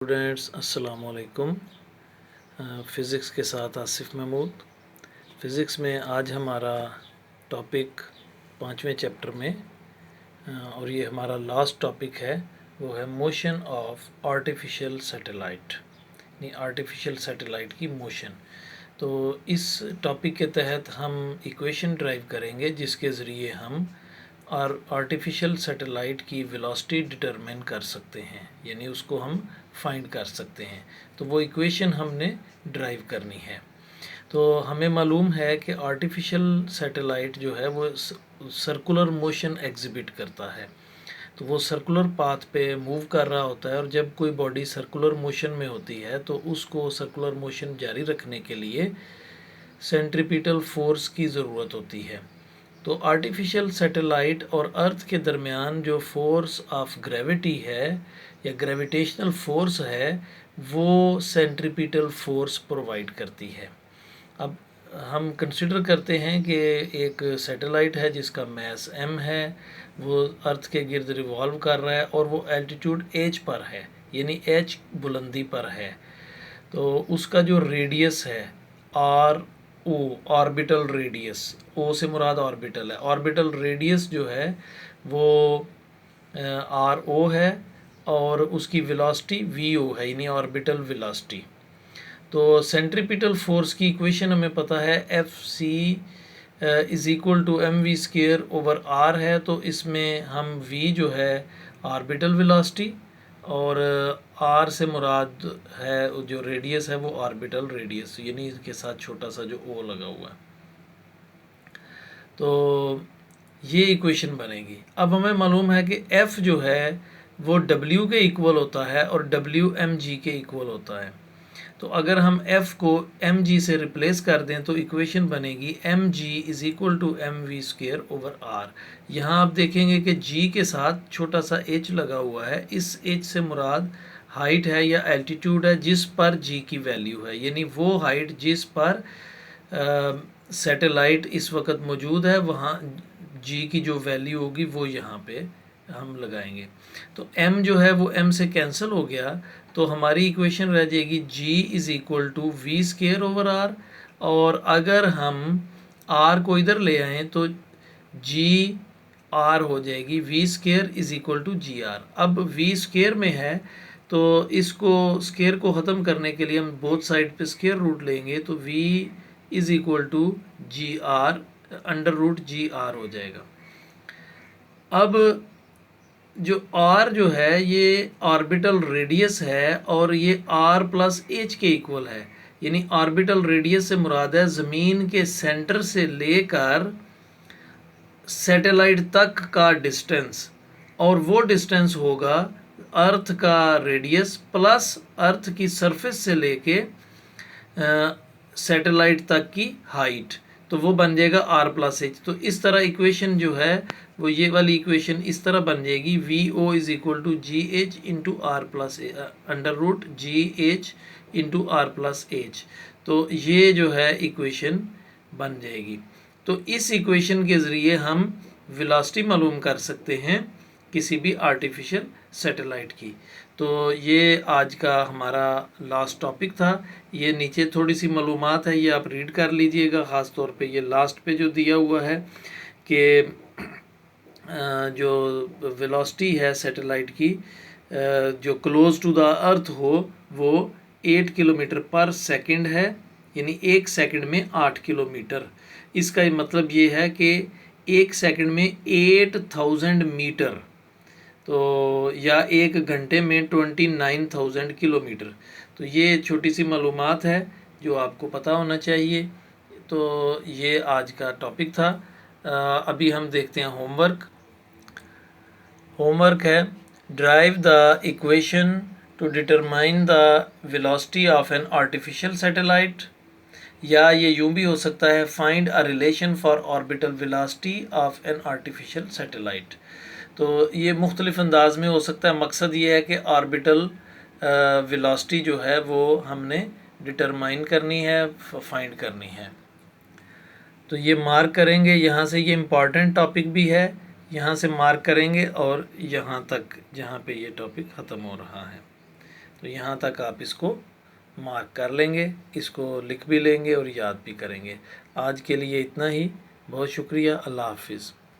Students अस्सलाम वालेकुम। Physics के साथ आसिफ महमूद। फ़िज़िक्स में आज हमारा टॉपिक 5वें चैप्टर में और ये हमारा लास्ट टॉपिक है, वो है मोशन ऑफ आर्टिफिशियल सैटेलाइट, यानी आर्टिफिशियल सैटेलाइट की मोशन। तो इस टॉपिक के तहत हम इक्वेशन ड्राइव करेंगे जिसके ज़रिए हम आर्टिफिशियल सैटेलाइट की वेलोसिटी डिटरमिन कर सकते हैं, यानी उसको हम फाइंड कर सकते हैं। तो वो इक्वेशन हमने ड्राइव करनी है। तो हमें मालूम है कि आर्टिफिशियल सैटेलाइट जो है वो सर्कुलर मोशन एग्जिबिट करता है। तो वो सर्कुलर पाथ पे मूव कर रहा होता है, और जब कोई बॉडी सर्कुलर मोशन में होती है तो उसको सर्कुलर मोशन जारी रखने के लिए सेंट्रीपिटल फोर्स की ज़रूरत होती है। तो आर्टिफिशियल सैटेलाइट और अर्थ के दरमियान जो फोर्स ऑफ ग्रेविटी है या ग्रेविटेशनल फोर्स है, वो सेंट्रीपिटल फोर्स प्रोवाइड करती है। अब हम कंसिडर करते हैं कि एक सैटेलाइट है जिसका मैस m है, वो अर्थ के गिर्द रिवॉल्व कर रहा है और वो एल्टीट्यूड h पर है, यानी h बुलंदी पर है। तो उसका जो रेडियस है आर ओ, ऑर्बिटल रेडियस, ओ से मुराद ऑर्बिटल है, ऑर्बिटल रेडियस जो है वो आर ओ है और उसकी वेलोसिटी वी ओ है, यानी ऑर्बिटल वेलोसिटी। तो सेंट्रीपिटल फोर्स की इक्वेशन हमें पता है F C is equal to M V square over R है। तो इसमें हम वी जो है ऑर्बिटल वेलोसिटी और आर से मुराद है जो रेडियस है वो ऑर्बिटल रेडियस, यानी इसके साथ छोटा सा जो ओ लगा हुआ है। तो ये इक्वेशन बनेगी। अब हमें मालूम है कि एफ़ जो है वो डब्ल्यू के इक्वल होता है और डब्ल्यू एम जी के इक्वल होता है। तो अगर हम f को एम जी से रिप्लेस कर दें तो इक्वेशन बनेगी M G is equal to M V square over R. यहाँ आप देखेंगे कि g के साथ छोटा सा h लगा हुआ है। इस h से मुराद हाइट है या एल्टीट्यूड है जिस पर g की वैल्यू है, यानी वो हाइट जिस पर सैटेलाइट इस वक्त मौजूद है, वहाँ g की जो वैल्यू होगी वो यहाँ पे हम लगाएंगे। तो m जो है वो m से कैंसिल हो गया, तो हमारी इक्वेशन रह जाएगी g is equal to V square over R. और अगर हम r को इधर ले आएँ तो g r हो जाएगी V square is equal to G R. अब वी स्केयर में है तो इसको स्केयर को ख़त्म करने के लिए हम बोथ साइड पे स्केयर रूट लेंगे, तो v is equal to G R under root G R हो जाएगा। अब जो r जो है ये ऑर्बिटल रेडियस है और ये r प्लस एच के इक्वल है, यानी ऑर्बिटल रेडियस से मुराद है ज़मीन के सेंटर से लेकर सैटेलाइट तक का डिस्टेंस, और वो डिस्टेंस होगा अर्थ का रेडियस प्लस अर्थ की सरफेस से लेके सैटेलाइट तक की हाइट, तो वो बन जाएगा r प्लस एच। तो इस तरह इक्वेशन जो है वो ये वाली इक्वेशन इस तरह बन जाएगी V O is equal to G H into R plus under root G H into R plus H. तो ये जो है इक्वेशन बन जाएगी। तो इस इक्वेशन के ज़रिए हम वेलोसिटी मालूम कर सकते हैं किसी भी आर्टिफिशियल सैटेलाइट की। तो ये आज का हमारा लास्ट टॉपिक था। ये नीचे थोड़ी सी मालूमात है, ये आप रीड कर लीजिएगा। ख़ास तौर पे ये लास्ट पे जो दिया हुआ है कि जो वेलोसिटी है सैटेलाइट की जो क्लोज टू द अर्थ हो वो 8 किलोमीटर पर सेकंड है, यानी 1 सेकंड में 8 किलोमीटर। इसका मतलब ये है कि 1 सेकंड में 8000 मीटर, तो या 1 घंटे में 29,000 किलोमीटर। तो ये छोटी सी मालूमात है जो आपको पता होना चाहिए। तो ये आज का टॉपिक था। अभी हम देखते हैं होमवर्क है drive the equation two determine the velocity of an artificial satellite, या ये यूं भी हो सकता है find a relation for orbital velocity of an artificial satellite. तो ये मुख्तलिफ अंदाज में हो सकता है। मकसद ये है कि ऑर्बिटल वेलोसिटी जो है वो हमने डिटरमाइन करनी है, फाइंड करनी है। तो ये मार्क करेंगे यहाँ से, ये इम्पॉर्टेंट टॉपिक भी है, यहाँ से मार्क करेंगे और यहाँ तक जहाँ पे ये टॉपिक ख़त्म हो रहा है। तो यहाँ तक आप इसको मार्क कर लेंगे, इसको लिख भी लेंगे और याद भी करेंगे। आज के लिए इतना ही। बहुत शुक्रिया। अल्लाह हाफिज़।